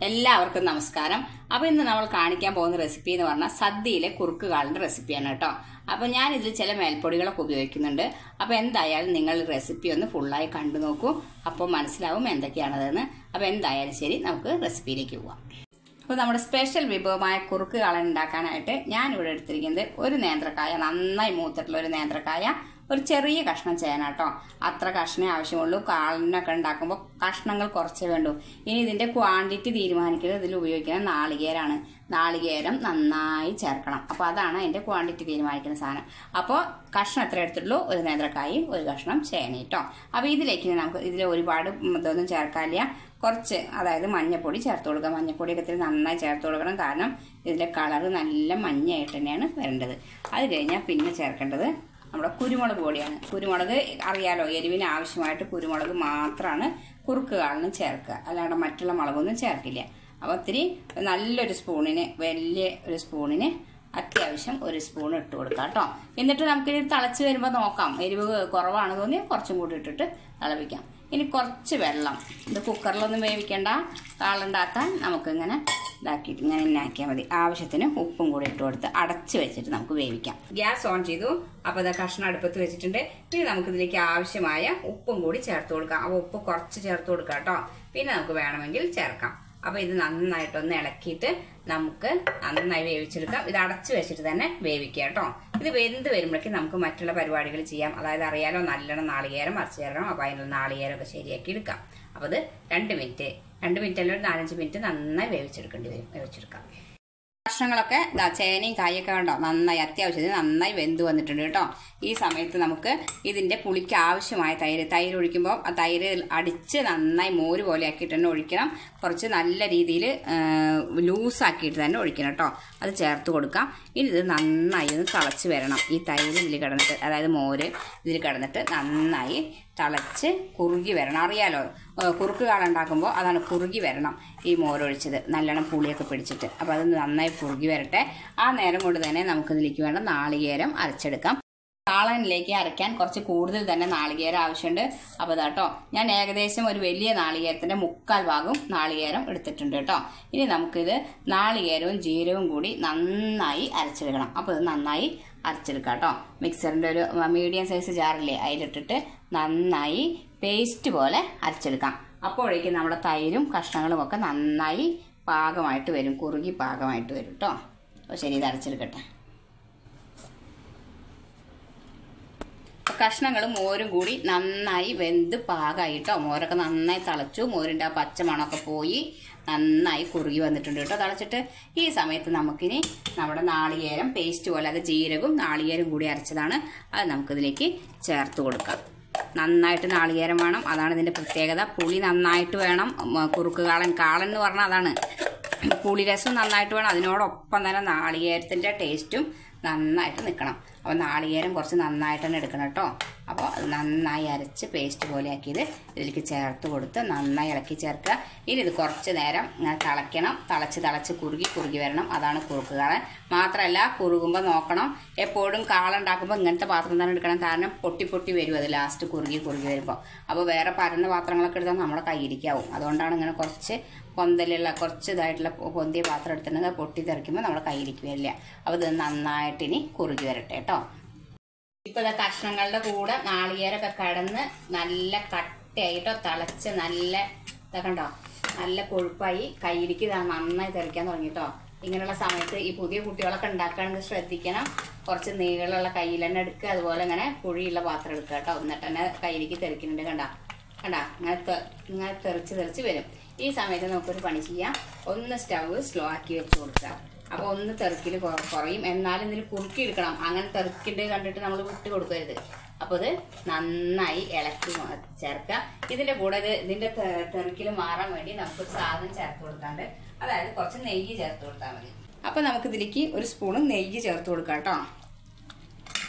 എല്ലാവർക്കും നമസ്കാരം. അപ്പോൾ ഇന്ന് നമ്മൾ കാണിക്കാൻ പോകുന്ന റെസിപ്പി എന്ന് പറഞ്ഞാൽ സദ്യയിലെ കുറുക്ക് കാളിന്റെ റെസിപ്പിയാണ് കേട്ടോ. അപ്പോൾ ഞാൻ ഇതിൽ ചില മേൽപ്പൊടികളൊക്കെ ഉപയോഗിക്കുന്നുണ്ട്. അപ്പോൾ എന്തായാലും നിങ്ങൾ റെസിപ്പി ഒന്ന് ഫുള്ളായി കണ്ടു നോക്കൂ, അപ്പോൾ മനസ്സിലാവും എന്തൊക്കെയാണതെന്ന്. അപ്പോൾ എന്തായാലും ശരി, നമുക്ക് റെസിപ്പിയിലേക്ക് പോവാം. അപ്പോൾ നമ്മുടെ സ്പെഷ്യൽ വിഭവമായ കുറുക്ക് കാളൻ ഉണ്ടാക്കാനായിട്ട് ഞാൻ ഇവിടെ എടുത്തിരിക്കുന്നത് ഒരു നേന്ത്രക്കായ, നന്നായി മൂത്തിട്ടുള്ള ഒരു നേന്ത്രക്കായ, ഒരു ചെറിയ കഷ്ണം ചേന കേട്ടോ. അത്ര കഷ്ണേ ആവശ്യമുള്ളൂ. കാളിനൊക്കെ ഉണ്ടാക്കുമ്പോൾ കഷ്ണങ്ങൾ കുറച്ചേ വേണ്ടൂ. ഇനി ഇതിന്റെ ക്വാണ്ടിറ്റി തീരുമാനിക്കുന്നത് ഇതിൽ ഉപയോഗിക്കുന്ന നാളികേരാണ്. നാളികേരം നന്നായി ചേർക്കണം. അപ്പോൾ അതാണ് അതിന്റെ ക്വാണ്ടിറ്റി തീരുമാനിക്കുന്ന സാധനം. അപ്പോൾ കഷ്ണം എത്ര എടുത്തിട്ടുള്ളൂ? ഒരു നേന്ത്രക്കായും ഒരു കഷ്ണം ചേന കേട്ടോ. അപ്പോൾ ഇതിലേക്ക് നമുക്ക് ഇതിൽ ഒരുപാട് ഇതൊന്നും ചേർക്കാനില്ല. കുറച്ച്, അതായത് മഞ്ഞപ്പൊടി ചേർത്ത് കൊടുക്കുക. മഞ്ഞപ്പൊടിയൊക്കെ ഇത്തിരി നന്നായി ചേർത്ത് കൊടുക്കണം, കാരണം ഇതിന്റെ കളറ് നല്ല മഞ്ഞയായിട്ട് തന്നെയാണ് വരേണ്ടത്. അത് കഴിഞ്ഞാൽ പിന്നെ ചേർക്കേണ്ടത് നമ്മുടെ കുരുമുളക് പൊടിയാണ്. കുരുമുളക് അറിയാലോ, എരിവിന് ആവശ്യമായിട്ട് കുരുമുളക് മാത്രമാണ് കുറുക്ക് കാളിന് ചേർക്കുക, അല്ലാണ്ട് മറ്റുള്ള മുളകൊന്നും ചേർക്കില്ല. അപ്പോൾ ഒത്തിരി നല്ലൊരു സ്പൂണിന്, വലിയ ഒരു സ്പൂണിന് അത്യാവശ്യം ഒരു സ്പൂൺ ഇട്ട് കൊടുക്കാം കേട്ടോ. എന്നിട്ട് നമുക്കിത് തിളച്ച് വരുമ്പോൾ നോക്കാം, എരിവ് കുറവാണ് തോന്നി കുറച്ചും കൂടി ഇട്ടിട്ട് തിളപ്പിക്കാം. ഇനി കുറച്ച് വെള്ളം, ഇത് കുക്കറിലൊന്നും വേവിക്കേണ്ട, കാളുണ്ടാക്കാൻ നമുക്കിങ്ങനെ ഇതാക്കിയിട്ട് ഇങ്ങനെ ആക്കിയാൽ മതി. ആവശ്യത്തിന് ഉപ്പും കൂടി ഇട്ട് കൊടുത്ത് അടച്ച് വെച്ചിട്ട് നമുക്ക് വേവിക്കാം. ഗ്യാസ് ഓൺ ചെയ്തു. അപ്പോൾ ഇത് കഷ്ണം അടുപ്പത്ത് വെച്ചിട്ടുണ്ട്. ഇനി നമുക്കിതിലേക്ക് ആവശ്യമായ ഉപ്പും കൂടി ചേർത്ത് കൊടുക്കാം. അപ്പോൾ ഉപ്പ് കുറച്ച് ചേർത്ത് കൊടുക്കാം കേട്ടോ, പിന്നെ നമുക്ക് വേണമെങ്കിൽ ചേർക്കാം. അപ്പോൾ ഇത് നന്നായിട്ടൊന്ന് ഇളക്കിയിട്ട് നമുക്ക് നന്നായി വേവിച്ചെടുക്കാം. ഇത് അടച്ചു വെച്ചിട്ട് തന്നെ വേവിക്കുക കേട്ടോ. ഇത് വെന്ത് വരുമ്പോഴേക്കും നമുക്ക് മറ്റുള്ള പരിപാടികൾ ചെയ്യാം. അതായത് അറിയാലോ, നല്ലോണം നാളികേരം അരച്ച് ചേർക്കണം. അപ്പോൾ അതിനുള്ള നാളികേരമൊക്കെ ശരിയാക്കി എടുക്കാം. അപ്പോൾ അത് 2 മിനിറ്റ് അല്ലെങ്കിൽ ഒരു 4-5 മിനിറ്റ് നന്നായി വേവിച്ചെടുക്കേണ്ടി വരും. വേവിച്ചെടുക്കാം. കഷ്ണങ്ങളൊക്കെ ചേനയും കായൊക്കെ ഉണ്ടോ നന്നായി, അത്യാവശ്യത്തിന് നന്നായി വെന്ത് വന്നിട്ടുണ്ട് കേട്ടോ. ഈ സമയത്ത് നമുക്ക് ഇതിന്റെ പുളിക്ക് ആവശ്യമായ തൈര് ഒഴിക്കുമ്പോൾ ആ തൈര് അടിച്ച് നന്നായി മോര് പോലെ ആക്കിയിട്ട് തന്നെ ഒഴിക്കണം. കുറച്ച് നല്ല രീതിയിൽ ലൂസാക്കിയിട്ട് തന്നെ ഒഴിക്കണം കേട്ടോ. അത് ചേർത്ത് കൊടുക്കാം. ഇനി ഇത് നന്നായി ഒന്ന് തിളച്ച് വരണം. ഈ തൈര് ഇതിൽ കിടന്നിട്ട്, അതായത് മോര് ഇതിൽ കിടന്നിട്ട് നന്നായി തിളച്ച് കുറുകി വരണം. അറിയാലോ, കുറുക്ക് കാളുണ്ടാക്കുമ്പോൾ അതാണ്, കുറുകി വരണം. ഈ മോരൊഴിച്ചത് നല്ലോണം പുളിയൊക്കെ പിടിച്ചിട്ട്. അപ്പോൾ അത് നന്നായി കുറുകി വരട്ടെ. ആ നേരം കൊണ്ട് തന്നെ നമുക്കിതിലേക്ക് വേണ്ട നാളികേരം അരച്ചെടുക്കാം. കാളനിലേക്ക് അരയ്ക്കാൻ കുറച്ച് കൂടുതൽ തന്നെ നാളികേരം ആവശ്യമുണ്ട്. അപ്പോൾ ഇതാട്ടോ, ഞാൻ ഏകദേശം ഒരു വലിയ നാളികേരത്തിന്റെ 1/4 ഭാഗം നാളികേരം എടുത്തിട്ടുണ്ട് കേട്ടോ. ഇനി നമുക്കിത് നാളികേരവും ജീരകവും കൂടി നന്നായി അരച്ചെടുക്കണം. അപ്പോൾ ഇത് നന്നായി അരച്ചെടുക്കാം കേട്ടോ. മിക്സറിന്റെ ഒരു മീഡിയം സൈസ് ജാറില്ലേ, അതിലിട്ടിട്ട് നന്നായി പേസ്റ്റ് പോലെ അരച്ചെടുക്കാം. അപ്പോഴേക്കും നമ്മുടെ തൈരും കഷ്ണങ്ങളും ഒക്കെ നന്നായി പാകമായിട്ട് വരും, കുറുകി പാകമായിട്ട് വരും കേട്ടോ. അപ്പോൾ ശരി, ഇത് അരച്ചെടുക്കട്ടെ. കഷ്ണങ്ങളും മോരും കൂടി നന്നായി വെന്ത് പാകമായിട്ടോ. മോരൊക്കെ നന്നായി തിളച്ചു, മോരിൻ്റെ ആ പച്ചമണമൊക്കെ പോയി നന്നായി കുറുകി വന്നിട്ടുണ്ട് കേട്ടോ തിളച്ചിട്ട്. ഈ സമയത്ത് നമുക്കിനി നമ്മുടെ നാളികേരം പേസ്റ്റ് പോലെ, അത് ജീരകവും നാളികേരം കൂടി അരച്ചതാണ്, അത് നമുക്കിതിലേക്ക് ചേർത്ത് കൊടുക്കാം. നന്നായിട്ട് നാളികേരം വേണം, അതാണ് ഇതിന്റെ പ്രത്യേകത. പുളി നന്നായിട്ട് വേണം. കുറുക്ക് കാളൻ എന്ന് പറഞ്ഞാൽ അതാണ്, പുളിരസം നന്നായിട്ട് വേണം. അതിനോടൊപ്പം തന്നെ നാളികേരത്തിന്റെ ടേസ്റ്റും നന്നായിട്ട് നിൽക്കണം. അപ്പോൾ നാളികേരം കുറച്ച് നന്നായിട്ട് തന്നെ എടുക്കണം കേട്ടോ. അപ്പോൾ അത് നന്നായി അരച്ച് പേസ്റ്റ് പോലെ ആക്കിയത് ഇതിലേക്ക് ചേർത്ത് കൊടുത്ത് നന്നായി ഇളക്കി ചേർക്കുക. ഇനി ഇത് കുറച്ച് നേരം ഇങ്ങനെ തിളയ്ക്കണം. തിളച്ച് കുറുകി വരണം. അതാണ് കുറുക്ക് കാളൻ. മാത്രമല്ല, കുറുകുമ്പോൾ നോക്കണം, എപ്പോഴും കാളുണ്ടാക്കുമ്പോൾ ഇങ്ങനത്തെ പാത്രം തന്നെ എടുക്കണം, കാരണം പൊട്ടി വരും അത് ലാസ്റ്റ് കുറുകി വരുമ്പോൾ. അപ്പോൾ വേറെ പരന്ന പാത്രങ്ങളൊക്കെ എടുത്താൽ നമ്മുടെ കയ്യിലേക്കാവും. അതുകൊണ്ടാണ് ഇങ്ങനെ കുറച്ച് പൊന്തലുള്ള, കുറച്ച് ഇതായിട്ടുള്ള പൊന്തിയ പാത്രം എടുത്തിട്ടുണ്ടെങ്കിൽ പൊട്ടി തെറിക്കുമ്പോൾ നമ്മുടെ കയ്യിലേക്ക് വരില്ല. അപ്പോൾ ഇത് നന്നായിട്ട് ഇനി കുറുകി വരട്ടെ കേട്ടോ. ഇപ്പൊ കഷ്ണങ്ങളുടെ കൂടെ നാളികേരൊക്കെ കടന്ന് നല്ല കട്ടയായിട്ടോ തിളച്ച് നല്ല ഇതൊക്കെ ഉണ്ടോ, നല്ല കൊഴുപ്പായി കയ്യിലേക്ക് നന്നായി തെറിക്കാൻ തുടങ്ങിട്ടോ. ഇങ്ങനെയുള്ള സമയത്ത് ഈ പുതിയ കുട്ടികളൊക്കെ ഉണ്ടാക്കുകയാണെങ്കിൽ ശ്രദ്ധിക്കണം. കുറച്ച് നീളമുള്ള കയ്യിൽ തന്നെ എടുക്കുക, അതുപോലെ ഇങ്ങനെ കുഴിയുള്ള പാത്രം എടുക്കുക കേട്ടോ. എന്നിട്ട് തന്നെ കയ്യിലേക്ക് തെറിക്കുന്നുണ്ട്. കണ്ടാ ഇങ്ങനെ തെറിച്ച് വരും. ഈ സമയത്ത് നമുക്കൊരു പണി ചെയ്യാം, ഒന്ന് സ്റ്റവ് സ്ലോ ആക്കി വെച്ച് കൊടുക്കുക. അപ്പോൾ ഒന്ന് തെറുക്കിൽ കുറയും, എന്നാലും ഇതിന് കുറുക്കി എടുക്കണം. അങ്ങനെ തെറുക്കിൻ്റെ കണ്ടിട്ട് നമ്മൾ വിട്ട് കൊടുക്കരുത്. അപ്പോൾ ഇത് നന്നായി ഇളക്കി ചേർക്കുക. ഇതിന്റെ കൂടെ ഇതിന്റെ തെറുക്കിൽ മാറാൻ വേണ്ടി നമുക്കൊരു സാധനം ചേർത്ത് കൊടുക്കാണ്ട്, അതായത് കുറച്ച് നെയ്യ് ചേർത്ത് കൊടുത്താൽ മതി. അപ്പോൾ നമുക്കിതിലേക്ക് ഒരു സ്പൂണ് നെയ്യ് ചേർത്ത് കൊടുക്കാം കേട്ടോ.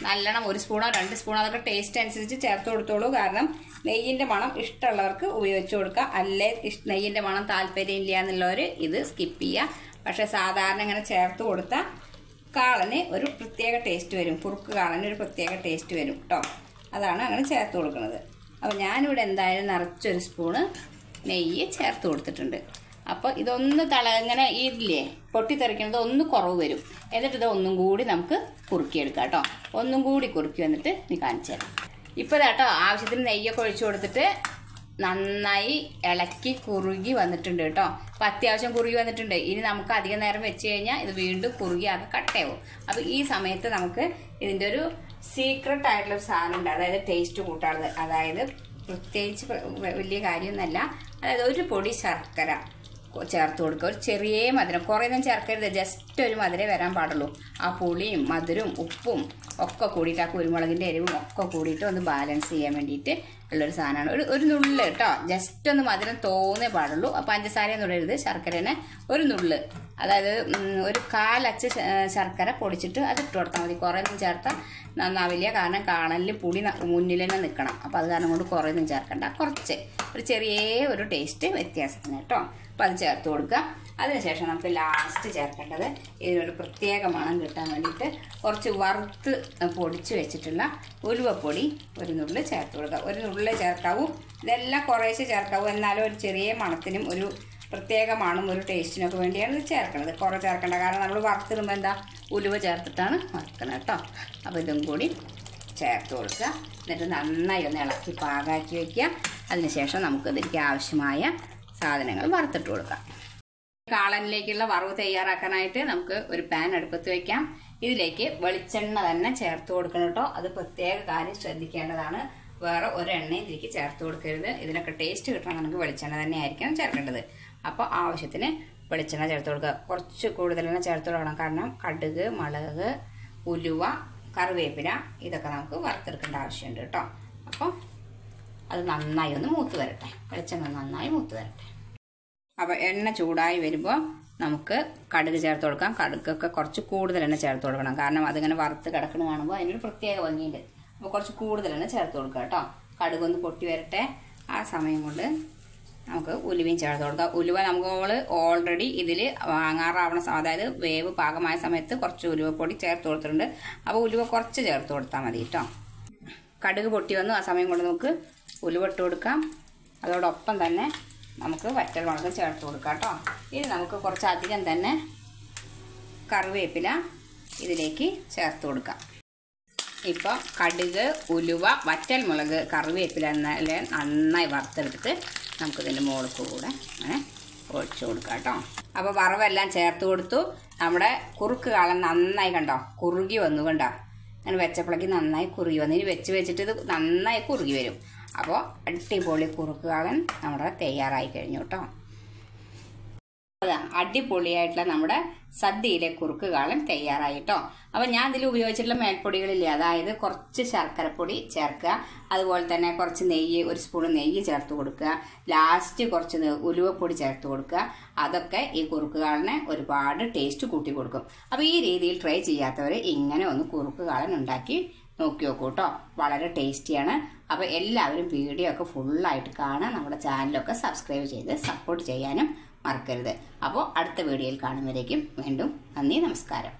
നല്ലോണം 1 സ്പൂണോ 2 സ്പൂണോ അതൊക്കെ ടേസ്റ്റ് അനുസരിച്ച് ചേർത്ത് കൊടുത്തോളൂ. കാരണം നെയ്യിന്റെ മണം ഇഷ്ടമുള്ളവർക്ക് ഉപയോഗിച്ച് കൊടുക്കുക. അല്ലേ നെയ്യിന്റെ മണം താല്പര്യമില്ല എന്നുള്ളവർ ഇത് സ്കിപ്പ് ചെയ്യുക. പക്ഷെ സാധാരണ ഇങ്ങനെ ചേർത്ത് കൊടുത്താൽ കാളന് ഒരു പ്രത്യേക ടേസ്റ്റ് വരും. കുറുക്ക് കാളന് ഒരു പ്രത്യേക ടേസ്റ്റ് വരും കേട്ടോ. അതാണ് അങ്ങനെ ചേർത്ത് കൊടുക്കുന്നത്. അപ്പോൾ ഞാനിവിടെ എന്തായാലും നിറച്ചൊരു സ്പൂണ് നെയ്യ് ചേർത്ത് കൊടുത്തിട്ടുണ്ട്. അപ്പോൾ ഇതൊന്ന് ഇങ്ങനെ ഇതില്ലേ പൊട്ടിത്തെറിക്കുന്നത് ഒന്ന് കുറവ് വരും. എന്നിട്ട് ഇത് ഒന്നും കൂടി നമുക്ക് കുറുക്കിയെടുക്കാം കേട്ടോ. ഒന്നും കൂടി കുറുക്കി വന്നിട്ട് നീ കാണിച്ചു തരാം. ഇപ്പോൾ കേട്ടോ ആവശ്യത്തിന് നെയ്യൊക്കെ ഒഴിച്ചു കൊടുത്തിട്ട് നന്നായി ഇളക്കി കുറുകി വന്നിട്ടുണ്ട് കേട്ടോ. അപ്പം അത്യാവശ്യം കുറുകി വന്നിട്ടുണ്ട്. ഇനി നമുക്ക് അധികം നേരം വെച്ച് കഴിഞ്ഞാൽ ഇത് വീണ്ടും കുറുകി ആകെ കട്ടയാവും. അപ്പം ഈ സമയത്ത് നമുക്ക് ഇതിൻ്റെ ഒരു സീക്രട്ട് ആയിട്ടുള്ളൊരു സാധനം ഉണ്ട്, അതായത് ടേസ്റ്റ് കൂട്ടാനുള്ളത്. അതായത് പ്രത്യേകിച്ച് വലിയ കാര്യമൊന്നുമല്ല, അതായത് ഒരു പൊടി ശർക്കര ചേർത്ത് കൊടുക്കുക. ഒരു ചെറിയ മധുരം, കുറേയൊന്നും ചേർക്കരുത്, ജസ്റ്റ് ഒരു മധുരേ വരാൻ പാടുള്ളൂ. ആ പുളിയും മധുരവും ഉപ്പും ഒക്കെ കൂടിയിട്ട്, ആ കുരുമുളകിൻ്റെ എരിവും ഒക്കെ കൂടിയിട്ട് ഒന്ന് ബാലൻസ് ചെയ്യാൻ വേണ്ടിയിട്ട് ഉള്ളൊരു സാധനമാണ്. ഒരു നുള്ള് കേട്ടോ, ജസ്റ്റ് ഒന്ന് മധുരം തോന്നേ പാടുള്ളൂ. അപ്പോൾ പഞ്ചസാരയൊന്നും ഇടരുത്, ശർക്കരനെ ഒരു നുള്ള്, അതായത് ഒരു കാലച്ച് ശർക്കര പൊടിച്ചിട്ട് അത് ഇട്ട് കൊടുത്താൽ മതി. കുറേയൊന്നും ചേർത്താൽ നന്നാവില്ല, കാരണം കാണലിൽ പുളി മുന്നിൽ തന്നെ നിൽക്കണം. അപ്പോൾ അത് കാരണം കൊണ്ട് കുറേയൊന്നും ചേർക്കണ്ട, കുറച്ച് ഒരു ചെറിയ ഒരു ടേസ്റ്റ് വ്യത്യാസത്തിന് കേട്ടോ. അപ്പോൾ അത് ചേർത്ത് കൊടുക്കുക. അതിനുശേഷം നമുക്ക് ലാസ്റ്റ് ചേർക്കേണ്ടത് ഇതിനൊരു പ്രത്യേക മണം കിട്ടാൻ വേണ്ടിയിട്ട് കുറച്ച് വറുത്ത് പൊടിച്ച് വെച്ചിട്ടുള്ള ഉലുവപ്പൊടി ഒരു നുള്ളി ചേർത്ത് കൊടുക്കുക. ഒരു നുള്ളി ചേർക്കാവൂ, ഇതെല്ലാം കുറേശ്ശെ ചേർക്കാവൂ. എന്നാലും ഒരു ചെറിയ മണത്തിനും ഒരു പ്രത്യേക മണം ഒരു ടേസ്റ്റിനൊക്കെ വേണ്ടിയാണ് ഇത് ചേർക്കുന്നത്. കുറേ ചേർക്കേണ്ട, കാരണം നമ്മൾ വറുത്തിടുമ്പോൾ എന്താ ഉലുവ ചേർത്തിട്ടാണ് വറുക്കുന്നത് കേട്ടോ. അപ്പോൾ ഇതും കൂടി ചേർത്ത് കൊടുക്കുക. എന്നിട്ട് നന്നായി ഒന്ന് ഇളക്കി പാകാക്കി വയ്ക്കുക. അതിനുശേഷം നമുക്ക് ഇതിലേക്ക് ആവശ്യമായ സാധനങ്ങൾ വറുത്തിട്ട് കൊടുക്കാം. കാളനിലേക്കുള്ള വറവ് തയ്യാറാക്കാനായിട്ട് നമുക്ക് ഒരു പാൻ അടുപ്പത്ത് വയ്ക്കാം. ഇതിലേക്ക് വെളിച്ചെണ്ണ തന്നെ ചേർത്ത് കൊടുക്കണം കേട്ടോ. അത് പ്രത്യേക കാര്യം ശ്രദ്ധിക്കേണ്ടതാണ്. വേറെ ഒരു എണ്ണയും ഇതിലേക്ക് ചേർത്ത് കൊടുക്കരുത്. ഇതിനൊക്കെ ടേസ്റ്റ് കിട്ടണമെന്നുണ്ടെങ്കിൽ വെളിച്ചെണ്ണ തന്നെ ആയിരിക്കണം ചേർക്കേണ്ടത്. അപ്പോൾ ആവശ്യത്തിന് വെളിച്ചെണ്ണ ചേർത്ത് കൊടുക്കുക. കുറച്ച് കൂടുതൽ തന്നെ ചേർത്ത് കൊടുക്കണം, കാരണം കടുക്, മുളക്, ഉലുവ, കറിവേപ്പില ഇതൊക്കെ നമുക്ക് വറുത്തെടുക്കേണ്ട ആവശ്യമുണ്ട് കേട്ടോ. അപ്പോൾ അത് നന്നായി ഒന്ന് മൂത്ത് വരട്ടെ, വെളിച്ചെണ്ണ നന്നായി മൂത്ത് വരട്ടെ. അപ്പോൾ എണ്ണ ചൂടായി വരുമ്പോൾ നമുക്ക് കടുക് ചേർത്ത് കൊടുക്കാം. കടുകൊക്കെ കുറച്ച് കൂടുതൽ എണ്ണ ചേർത്ത് കൊടുക്കണം, കാരണം അതിങ്ങനെ വറുത്ത് കിടക്കുന്ന കാണുമ്പോൾ അതിനൊരു പ്രത്യേക ഭംഗിയുണ്ട്. അപ്പോൾ കുറച്ച് കൂടുതൽ എണ്ണ ചേർത്ത് കൊടുക്കുക കേട്ടോ. കടുകൊന്ന് പൊട്ടി വരട്ടെ. ആ സമയം കൊണ്ട് നമുക്ക് ഉലുവയും ചേർത്ത് കൊടുക്കാം. ഉലുവ നമുക്ക് ഓൾറെഡി ഇതിൽ വാങ്ങാറാവണ, അതായത് വേവ് പാകമായ സമയത്ത് കുറച്ച് ഉലുവപ്പൊടി ചേർത്ത് കൊടുത്തിട്ടുണ്ട്. അപ്പോൾ ഉലുവ കുറച്ച് ചേർത്ത് കൊടുത്താൽ മതി കേട്ടോ. കടുക് പൊട്ടി വന്നു, ആ സമയം കൊണ്ട് നമുക്ക് ഉലുവ ഇട്ട് കൊടുക്കാം. അതോടൊപ്പം തന്നെ നമുക്ക് വറ്റൽ മുളക് ചേർത്ത് കൊടുക്കാം കേട്ടോ. ഇനി നമുക്ക് കുറച്ചധികം തന്നെ കറിവേപ്പില ഇതിലേക്ക് ചേർത്ത് കൊടുക്കാം. ഇപ്പോൾ കടുക്, ഉലുവ, വറ്റൽ മുളക്, കറിവേപ്പില എന്നെല്ലാം നന്നായി വറുത്തെടുത്തിട്ട് നമുക്കിതിൻ്റെ മുകളിൽ കൂടെ അങ്ങനെ ഒഴിച്ചു കൊടുക്കാം കേട്ടോ. അപ്പോൾ വറവെല്ലാം ചേർത്ത് കൊടുത്തു. നമ്മുടെ കുറുക്ക് കാളൻ നന്നായി കണ്ടോ കുറുകി വന്നു, കണ്ടോ അങ്ങനെ വെച്ചപ്പോഴേക്ക് നന്നായി കുറുകി വന്നു. ഇനി വെച്ചിട്ട് ഇത് നന്നായി കുറുകി വരും. അപ്പോൾ അടിപൊളി കുറുക്ക് കാളൻ നമ്മുടെ തയ്യാറായി കഴിഞ്ഞു കേട്ടോ. അടിപൊളിയായിട്ടുള്ള നമ്മുടെ സദ്യയിലെ കുറുക്ക് കാളൻ തയ്യാറായി കേട്ടോ. അപ്പോൾ ഞാൻ ഇതിൽ ഉപയോഗിച്ചിട്ടുള്ള മേൽപ്പൊടികളില്ലേ, അതായത് കുറച്ച് ശർക്കരപ്പൊടി ചേർക്കുക, അതുപോലെ തന്നെ കുറച്ച് നെയ്യ്, ഒരു സ്പൂൺ നെയ്യ് ചേർത്ത് കൊടുക്കുക, ലാസ്റ്റ് കുറച്ച് ഉലുവപ്പൊടി ചേർത്ത് കൊടുക്കുക. അതൊക്കെ ഈ കുറുക്ക് കാളനെ ഒരുപാട് ടേസ്റ്റ് കൂട്ടി കൊടുക്കും. അപ്പോൾ ഈ രീതിയിൽ ട്രൈ ചെയ്യാത്തവർ ഇങ്ങനെ ഒന്ന് കുറുക്ക് കാളൻ ഉണ്ടാക്കി നോക്കി നോക്കൂ കേട്ടോ. വളരെ ടേസ്റ്റിയാണ്. അപ്പോൾ എല്ലാവരും വീഡിയോ ഒക്കെ ഫുള്ളായിട്ട് കാണാൻ നമ്മുടെ ചാനലൊക്കെ സബ്സ്ക്രൈബ് ചെയ്ത് സപ്പോർട്ട് ചെയ്യാനും മറക്കരുത്. അപ്പോൾ അടുത്ത വീഡിയോയിൽ കാണുമ്പോഴേക്കും വീണ്ടും നന്ദി, നമസ്കാരം.